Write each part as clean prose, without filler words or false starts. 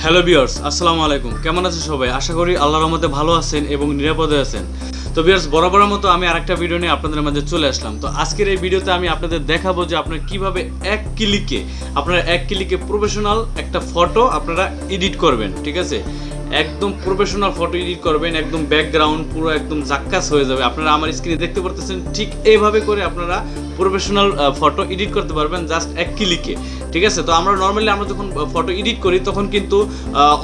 Hello viewers, আসসালামু আলাইকুম। কেমন আছেন সবাই? আশা করি আল্লাহর রহমতে ভালো আছেন এবং নিরাপদে আছেন। তো ভিউয়ার্স, বরাবরের মতো আমি আরেকটা ভিডিও নিয়ে আপনাদের মাঝে চলে আসলাম। তো আজকের এই ভিডিওতে আমি আপনাদের দেখাবো যে আপনারা কিভাবে এক ক্লিকে প্রফেশনাল একটা ফটো আপনারা এডিট করবেন। ঠিক আছে, একদম প্রফেশনাল ফটো এডিট করবেন, একদম ব্যাকগ্রাউন্ড পুরো একদম জাক্কাস হয়ে যাবে। আপনারা আমার স্ক্রিনে দেখতে পারতেছেন, ঠিক এইভাবে করে আপনারা প্রফেশনাল ফটো এডিট করতে পারবেন জাস্ট এক ক্লিকে। ঠিক আছে, তো আমরা নর্মালি যখন ফটো এডিট করি তখন কিন্তু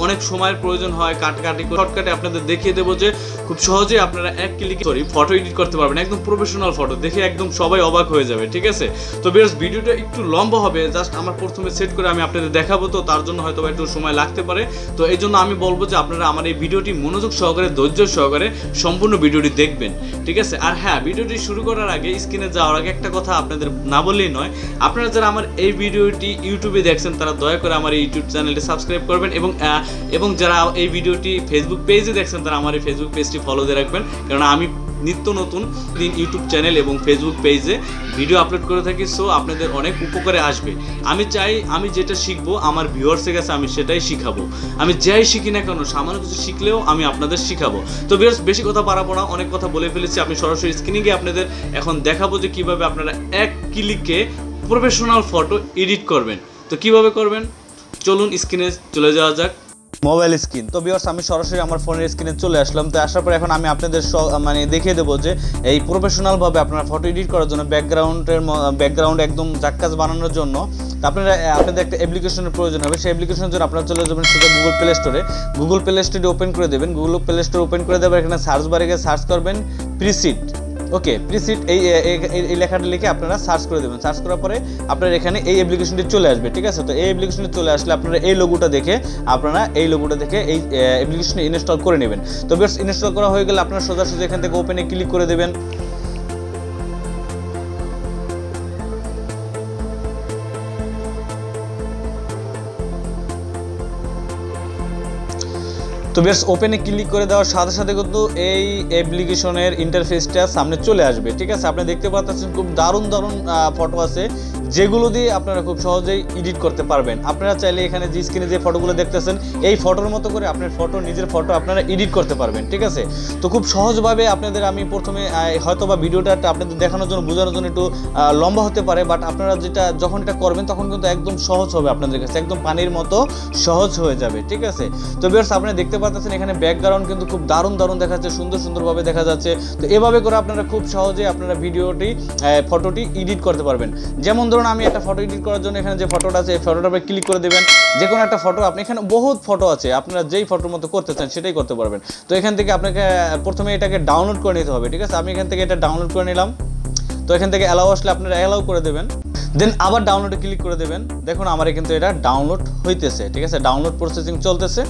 অনেক সময়ের প্রয়োজন হয়, কাটাকাটি শর্টকাটে আপনাদের দেখিয়ে দেবো যে খুব সহজেই আপনারা এক ক্লিকে ফটো এডিট করতে পারবেন, একদম প্রফেশনাল ফটো দেখে একদম সবাই অবাক হয়ে যাবে। ঠিক আছে, তো বেশ ভিডিওটা একটু লম্বা হবে, জাস্ট আমার প্রথমে সেট করে আমি আপনাদের দেখাবো, তো তার জন্য হয়তো একটু সময় লাগতে পারে। তো এই জন্য আমি বলবো যে আপনারা আমার এই ভিডিওটি মনোযোগ সহকারে, ধৈর্য সহকারে সম্পূর্ণ ভিডিওটি দেখবেন। ঠিক আছে, আর হ্যাঁ, ভিডিওটি শুরু করার আগে, স্ক্রিনে যাওয়ার আগে একটা কথা আপনাদের না বললেই নয়। আপনারা যারা আমার এই ভিডিওটি ইউটিউবে দেখছেন তারা দয়া করে আমার এই ইউটিউব চ্যানেলটি সাবস্ক্রাইব করবেন এবং যারা এই ভিডিওটি ফেসবুক পেজে দেখছেন তারা আমার এই ফেসবুক পেজটি ফলো দিয়ে রাখবেন, কারণ আমি নিত্য নতুন ইউটিউব চ্যানেল এবং ফেসবুক পেজে ভিডিও আপলোড করে থাকি। সো আপনাদের অনেক উপকারে আসবে। আমি চাই আমি যেটা শিখবো আমার ভিউয়ার্সের কাছে আমি সেটাই শিখাবো। আমি যাই শিখি না কেন, সামান্য কিছু শিখলেও আমি আপনাদের শিখাবো। তো ভিউয়ার্স, বেশি কথা বাড়াবো না, অনেক কথা বলে ফেলেছি। আমি সরাসরি স্ক্রিনে গিয়ে আপনাদের এখন দেখাবো যে কিভাবে আপনারা এক ক্লিকে প্রফেশনাল ফটো এডিট করবেন। তো কিভাবে করবেন চলুন স্ক্রিনে চলে যাওয়া যাক। Mobile screen. তো ভিউয়ার্স, আমি সরাসরি আমার ফোনের স্ক্রিনে চলে আসলাম। তো আসার পর এখন আমি আপনাদের দেখিয়ে দেবো যে এই প্রফেশনালভাবে আপনারা ফটো এডিট করার জন্য ব্যাকগ্রাউন্ড একদম জাক্কাস বানানোর জন্য আপনাদের একটা অ্যাপ্লিকেশনের প্রয়োজন হবে। সেই অ্যাপ্লিকেশনের জন্য আপনারা চলে যাবেন সোজা গুগল প্লে স্টোরে ওপেন করে দেবেন। গুগল প্লে স্টোর ওপেন করে দেবেন, এখানে সার্চ বারে গিয়ে সার্চ করবেন প্রিসিট। ওকে, প্রিসিট এই লেখাটা লিখে আপনারা সার্চ করে দেবেন। সার্চ করার পরে আপনার এখানে এই অ্যাপ্লিকেশনটি চলে আসবে। ঠিক আছে, তো এই অ্যাপ্লিকেশনটি চলে আসলে আপনারা এই লোগোটা দেখে এই অ্যাপ্লিকেশনটি ইনস্টল করে নেবেন। তো বেশ, ইনস্টল করা হয়ে গেলে আপনারা সোজাসুজি এখান থেকে ওপেনে ক্লিক করে দেবেন। তো বেশ, ওপেনে ক্লিক করে দেওয়ার সাথে সাথে কিন্তু এই অ্যাপ্লিকেশনের ইন্টারফেসটা সামনে চলে আসবে। ঠিক আছে, আপনি দেখতে পাচ্ছেন খুব দারুণ ফটো আছে, যেগুলো দিয়ে আপনারা খুব সহজেই এডিট করতে পারবেন। আপনারা চাইলে এখানে যে স্ক্রিনে যে ফটোগুলো দেখতেছেন এই ফটোর মতো করে আপনার নিজের ফটো আপনারা এডিট করতে পারবেন। ঠিক আছে, তো খুব সহজভাবে আপনাদের আমি প্রথমে হয়তো বা ভিডিওটা আপনাদের দেখানোর জন্য, বোঝানোর জন্য একটু লম্বা হতে পারে, বাট আপনারা যখন এটা করবেন তখন কিন্তু একদম সহজ হবে আপনাদের কাছে, একদম পানির মতো সহজ হয়ে যাবে। ঠিক আছে, তো ভিউয়ার্স, আপনারা দেখতে পাচ্ছেন এখানে ব্যাকগ্রাউন্ড কিন্তু খুব দারুণ দেখা যাচ্ছে, সুন্দরভাবে দেখা যাচ্ছে। তো এভাবে করে আপনারা খুব সহজে আপনারা ফটোটি এডিট করতে পারবেন। যেমন ধরুন, আমি একটা ফটো এডিট করার জন্য এখানে যে ফটোটা আছে এই ফটোটার উপরে ক্লিক করে দেবেন। যে কোনো একটা ফটো, আপনি এখানে বহুত ফটো আছে, আপনারা যেই ফটোর মতো করতে চান সেটাই করতে পারবেন। তো এখান থেকে আপনাকে প্রথমে এটাকে ডাউনলোড করে নিতে হবে। ঠিক আছে, আমি এখান থেকে এটা ডাউনলোড করে নিলাম। তো এখান থেকে অ্যালাউ আসলে আপনারা অ্যালাউ করে দেবেন, দেন আবার ডাউনলোডে ক্লিক করে দেবেন। দেখুন আমার কিন্তু এটা ডাউনলোড হইতেছে। ঠিক আছে, ডাউনলোড প্রসেসিং চলতেছে।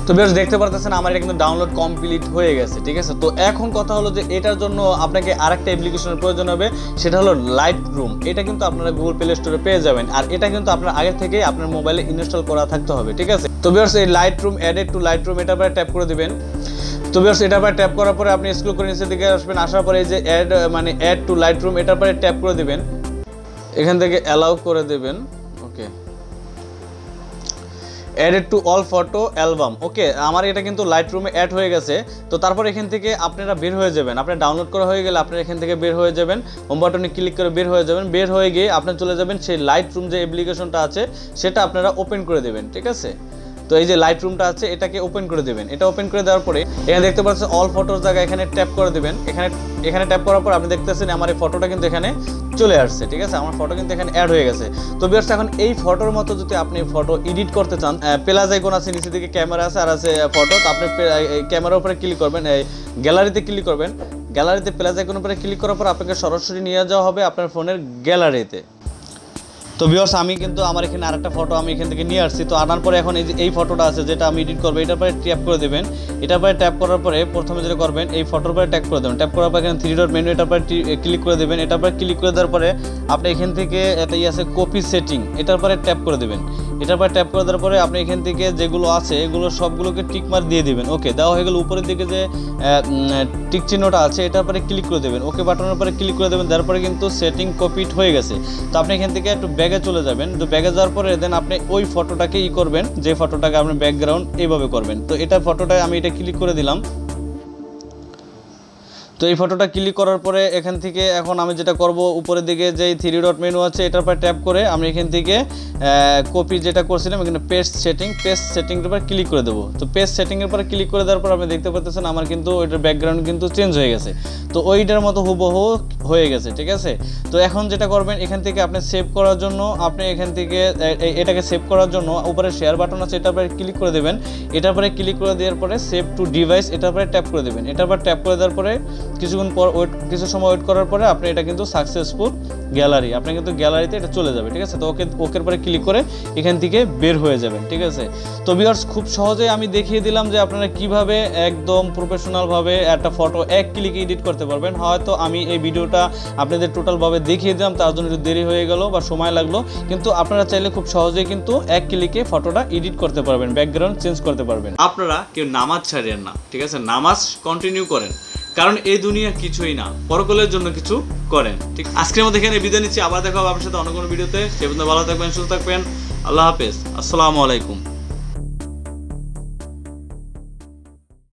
তো বেশ, দেখতে পারতেছেন আমার এটা কিন্তু ডাউনলোড কমপ্লিট হয়ে গেছে। ঠিক আছে, তো এখন কথা হলো যে এটার জন্য আপনাকে আরেকটা অ্যাপ্লিকেশনের প্রয়োজন হবে, সেটা হলো লাইটরুম। এটা কিন্তু আপনারা গুগল প্লে স্টোরে পেয়ে যাবেন, আর এটা কিন্তু আপনার আগে থেকেই আপনার মোবাইলে ইনস্টল করা থাকতে হবে। ঠিক আছে, তো বেশ, এই লাইটরুম, অ্যাডেড টু লাইটরুম, এটার পরে ট্যাপ করে দিবেন। তো বেশ, এটার পরে ট্যাপ করার পরে আপনি স্ক্রল করে নিচের দিকে আসবেন। আসার পরে এই যে অ্যাড টু লাইটরুম, এটার পরে ট্যাপ করে দিবেন। এখান থেকে অ্যালাউ করে দেবেন। Okay, added to all photo album. Okay, আমার এটা কিন্তু লাইটরুমে অ্যাড হয়ে গেছে। তো তারপর এখান থেকে আপনারা বের হয়ে যাবেন। আপনার ডাউনলোড করা হয়ে গেলে আপনারা এখান থেকে বের হয়ে যাবেন, হোম বাটনে ক্লিক করে বের হয়ে যাবেন। বের হয়ে গিয়ে আপনারা চলে যাবেন সেই লাইটরুম যে অ্যাপ্লিকেশনটা আছে সেটা আপনারা ওপেন করে দেবেন। ঠিক আছে, তো এই যে লাইটরুমটা আছে এটাকে ওপেন করে দেবেন। এটা ওপেন করে দেওয়ার পরে এখানে দেখতে পাচ্ছেন অল ফটোর জায়গায় এখানে ট্যাপ করে দেবেন। এখানে ট্যাপ করার পর আপনি দেখতেছেন আমার এই ফটোটা কিন্তু এখানে চলে আসছে। ঠিক আছে, আমার ফটো কিন্তু এখানে অ্যাড হয়ে গেছে। তো ভিউয়ার্স, এখন এই ফটোর মতো যদি আপনি ফটো এডিট করতে চান, প্লাস আইকন আছে, নিচে দিকে ক্যামেরা আছে, আর আছে ফটো। তো আপনি ক্যামেরার উপরে ক্লিক করবেন, গ্যালারিতে ক্লিক করবেন। গ্যালারিতে প্লাস আইকনের উপরে ক্লিক করার পর আপনাকে সরাসরি নিয়ে যাওয়া হবে আপনার ফোনের গ্যালারিতে। তো ভিউয়ার্স, আমি কিন্তু আমার এখানে আরেকটা ফটো আমি এখান থেকে নিয়ে আসছি। তো আনার পরে এখন এই ফটোটা আছে যেটা আমি এডিট করবো, এটার পরে ট্যাপ করে দেবেন। এটার পরে ট্যাপ করার পরে প্রথমে যেটা করবেন, এই ফটোর পরে ট্যাপ করে দেবেন। ট্যাপ করার পর এখানে 3 ডট মেনু, এটার পরে ক্লিক করে দেবেন। এটার পরে ক্লিক করে দেওয়ার পরে আপনি এখান থেকে এটাই আছে কপি সেটিং, এটার পরে ট্যাপ করে দেবেন। এটার পরে ট্যাপ করে দেওয়ার পরে আপনি এখান থেকে যেগুলো আছে এগুলো সবগুলোকে টিক মার্ক দিয়ে দিবেন। ওকে দেওয়া হয়ে গেলে উপরের দিকে যে টিক চিহ্নটা আছে এটার পরে ক্লিক করে দেবেন। ওকে বাটনের পরে ক্লিক করে দেবেন, তারপরে কিন্তু সেটিং কমপ্লিট হয়ে গেছে। তো আপনি এখান থেকে একটু ব্যাগে চলে যাবেন। তো ব্যাগে যাওয়ার পরে দেন আপনি ওই ফটোটাকে করবেন, যে ফটোটাকে আপনি ব্যাকগ্রাউন্ড এইভাবে করবেন। তো এটা ফটোটায় আমি এটা ক্লিক করে দিলাম। তো এই ফটোটা ক্লিক করার পরে এখান থেকে এখন আমি যেটা করব, উপরের দিকে যে 3 ডট মেনু আছে এটার উপর ট্যাপ করে আমি এখান থেকে কপি যেটা করছিলাম এখানে পেস্ট সেটিংয়ের উপর ক্লিক করে দেবো। তো পেস্ট সেটিংয়ের উপর ক্লিক করে দেওয়ার পর আপনি দেখতে পাচ্ছেন আমার কিন্তু ওইটার ব্যাকগ্রাউন্ড কিন্তু চেঞ্জ হয়ে গেছে। তো ওইটার মতো হুবহু হয়ে গেছে, ঠিক আছে। তো এখন যেটা করবেন এখান থেকে আপনি সেভ করার জন্য আপনি এখান থেকে এটাকে সেভ করার জন্য উপরে শেয়ার বাটন আছে এটার উপরে ক্লিক করে দেবেন। এটার উপরে ক্লিক করে দেওয়ার পরে সেভ টু ডিভাইস এটার উপরে ট্যাপ করে দেবেন। এটার উপর ট্যাপ করে দেওয়ার পরে কিছুক্ষণ পর কিছু সময় ওয়েট করার পরে আপনি এটা কিন্তু সাকসেসফুল গ্যালারি, আপনি কিন্তু গ্যালারিতে এটা চলে যাবে, ঠিক আছে। তো ওকের পরে ক্লিক করে এখান থেকে বের হয়ে যাবেন, ঠিক আছে। তো ভিউয়ার্স খুব সহজেই আমি দেখিয়ে দিলাম যে আপনারা কিভাবে একদম প্রফেশনালভাবে একটা ফটো এক ক্লিকে এডিট করতে পারবেন। হয়তো আমি এই ভিডিওটা আপনাদের টোটালভাবে দেখিয়ে দিলাম, তার জন্য একটু দেরি হয়ে গেল বা সময় লাগলো, কিন্তু আপনারা চাইলে খুব সহজেই কিন্তু এক ক্লিকে ফটোটা এডিট করতে পারবেন, ব্যাকগ্রাউন্ড চেঞ্জ করতে পারবেন। আপনারা কেউ নামাজ ছাড়েন না, ঠিক আছে, নামাজ কন্টিনিউ করেন, কারণ এই দুনিয়া কিছুই না, পরকালের জন্য কিছু করেন। ঠিক আজকের মধ্যে এখানে বিদায় নিচ্ছি, আবার দেখা হবে আপনার সাথে অন্য কোনো ভিডিওতে। সে পর্যন্ত ভালো থাকবেন, সুস্থ থাকবেন, আল্লাহ হাফেজ, আসসালামু আলাইকুম।